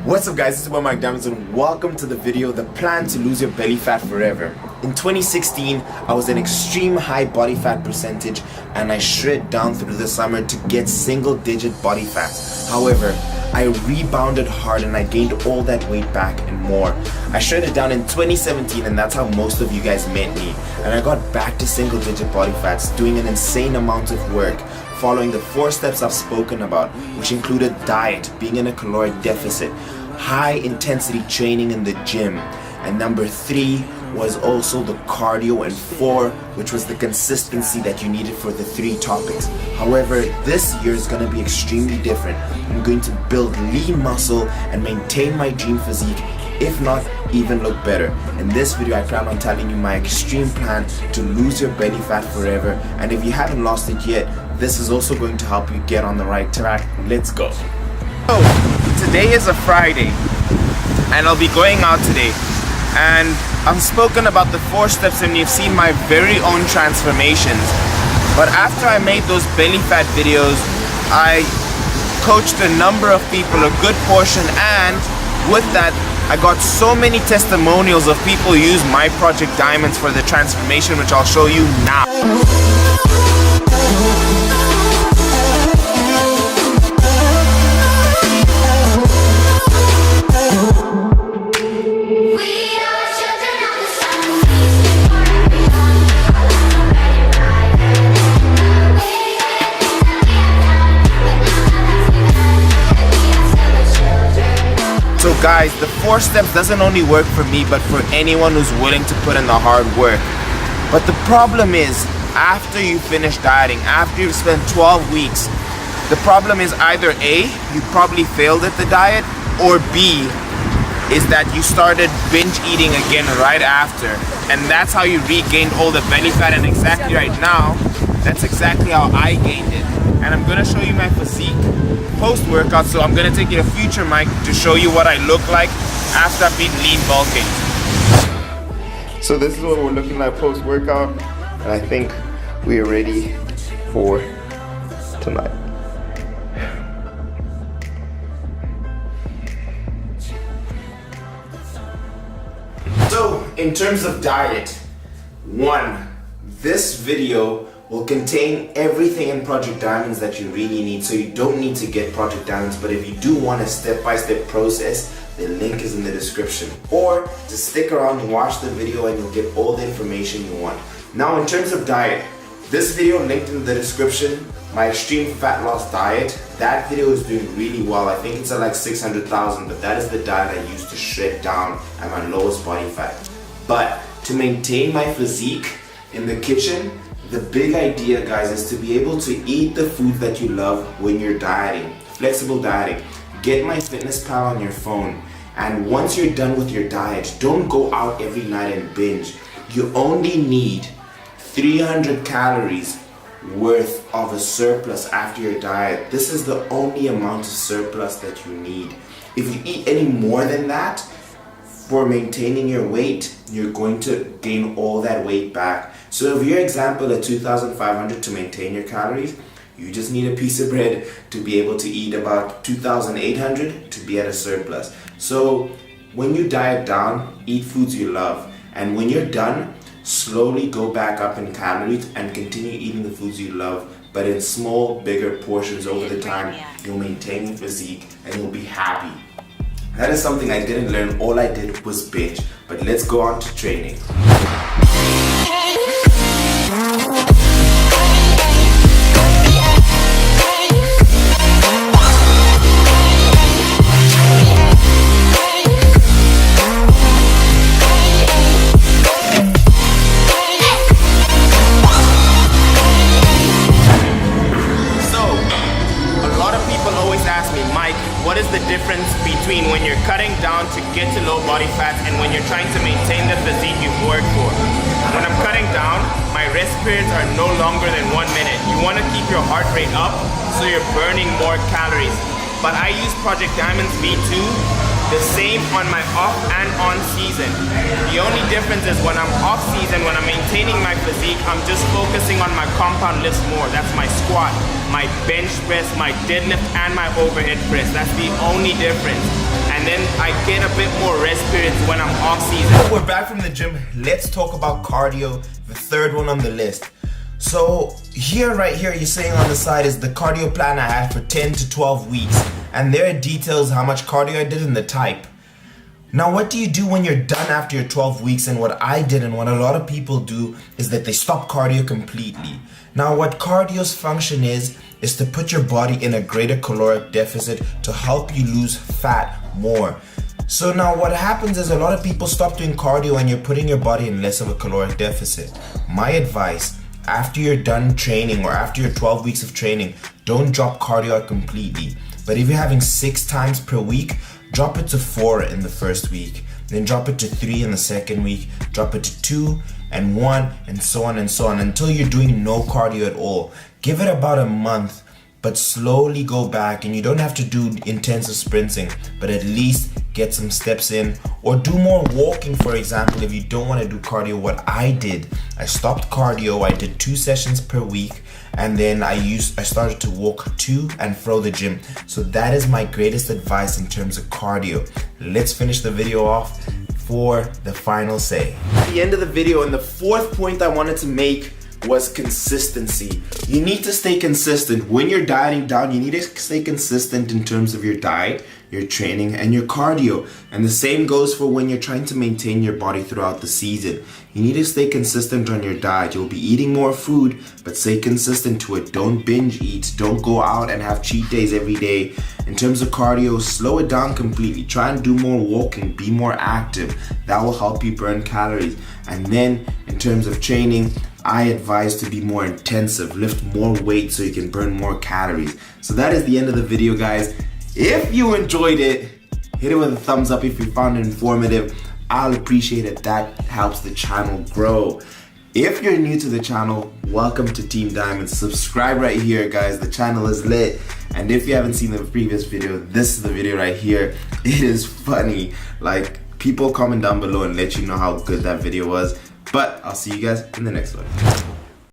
What's up guys, it's about Mike Diamonds and welcome to the video, The Plan to Lose Your Belly Fat Forever. In 2016, I was an extreme high body fat percentage and I shred down through the summer to get single digit body fat. However, I rebounded hard and I gained all that weight back and more. I shredded down in 2017 and that's how most of you guys met me. And I got back to single digit body fats, doing an insane amount of work, following the 4 steps I've spoken about, which included diet, being in a caloric deficit, high intensity training in the gym, and number 3 was also the cardio, and 4, which was the consistency that you needed for the 3 topics. However, this year is going to be extremely different. I'm going to build lean muscle and maintain my dream physique, if not even look better. In this video I plan on telling you my extreme plan to lose your belly fat forever, and if you haven't lost it yet, this is also going to help you get on the right track. Let's go. So today is a Friday and I'll be going out today, and I've spoken about the 4 steps and you've seen my very own transformations. But after I made those belly fat videos, I coached a number of people, a good portion, and with that I got so many testimonials of people who use my Project Diamonds for the transformation, which I'll show you now. So guys, the 4 steps doesn't only work for me, but for anyone who's willing to put in the hard work. But the problem is, after you finish dieting, after you've spent 12 weeks, the problem is either A, you probably failed at the diet, or B, is that you started binge eating again right after. And that's how you regained all the belly fat, and exactly right now, that's exactly how I gained it. And I'm gonna show you my physique post-workout, so I'm gonna take you to future mic to show you what I look like after I've been lean bulking. So this is what we're looking like post-workout, and I think we are ready for tonight. So in terms of diet, 1, this video will contain everything in Project Diamonds that you really need, so you don't need to get Project Diamonds, but if you do want a step-by-step process, the link is in the description. Or just stick around and watch the video and you'll get all the information you want. Now in terms of diet, this video linked in the description, my extreme fat loss diet, that video is doing really well. I think it's at like 600,000, but that is the diet I used to shred down at my lowest body fat. But to maintain my physique in the kitchen, the big idea, guys, is to be able to eat the food that you love when you're dieting. Flexible dieting. Get MyFitnessPal on your phone, and once you're done with your diet, don't go out every night and binge. You only need 300 calories worth of a surplus after your diet. This is the only amount of surplus that you need. If you eat any more than that for maintaining your weight, you're going to gain all that weight back. So if your example at 2,500 to maintain your calories, you just need a piece of bread to be able to eat about 2,800 to be at a surplus. So when you diet down, eat foods you love, and when you're done, slowly go back up in calories and continue eating the foods you love, but in small, bigger portions over the time. You'll maintain your physique and you'll be happy. That is something I didn't learn. All I did was binge. But let's go on to training. What is the difference between when you're cutting down to get to low body fat and when you're trying to maintain the physique you've worked for? When I'm cutting down, my rest periods are no longer than 1 minute. You want to keep your heart rate up so you're burning more calories. But I use Project Diamonds V2 The same on my off and on season. The only difference is when I'm off season, when I'm maintaining my physique, I'm just focusing on my compound lifts more. That's my squat, my bench press, my deadlift, and my overhead press. That's the only difference. And then I get a bit more rest periods when I'm off season. We're back from the gym. Let's talk about cardio, the third one on the list. So right here, you're saying on the side is the cardio plan I had for 10 to 12 weeks. And there are details how much cardio I did and the type. Now, what do you do when you're done after your 12 weeks? And what I did and what a lot of people do is that they stop cardio completely. Now, what cardio's function is to put your body in a greater caloric deficit to help you lose fat more. So now what happens is a lot of people stop doing cardio and you're putting your body in less of a caloric deficit. My advice, after you're done training or after your 12 weeks of training, don't drop cardio out completely. But if you're having 6 times per week, drop it to 4 in the first week. Then drop it to 3 in the second week. Drop it to 2 and 1 and so on until you're doing no cardio at all. Give it about a month, but slowly go back, and you don't have to do intensive sprinting, but at least get some steps in, or do more walking, for example, if you don't want to do cardio. What I did, I stopped cardio, I did 2 sessions per week, and then I started to walk to and fro the gym. So that is my greatest advice in terms of cardio. Let's finish the video off for the final say. At the end of the video, and the fourth point I wanted to make was consistency. You need to stay consistent. When you're dieting down, you need to stay consistent in terms of your diet, your training, and your cardio. And the same goes for when you're trying to maintain your body throughout the season. You need to stay consistent on your diet. You'll be eating more food, but stay consistent to it. Don't binge eat. Don't go out and have cheat days every day. In terms of cardio, slow it down completely. Try and do more walking. Be more active. That will help you burn calories. And then in terms of training, I advise to be more intensive, lift more weight so you can burn more calories. So that is the end of the video, guys. If you enjoyed it, hit it with a thumbs up if you found it informative. I'll appreciate it. That helps the channel grow. If you're new to the channel, welcome to Team Diamond. Subscribe right here, guys. The channel is lit. And if you haven't seen the previous video, this is the video right here. It is funny. Like, people comment down below and let you know how good that video was. But I'll see you guys in the next one.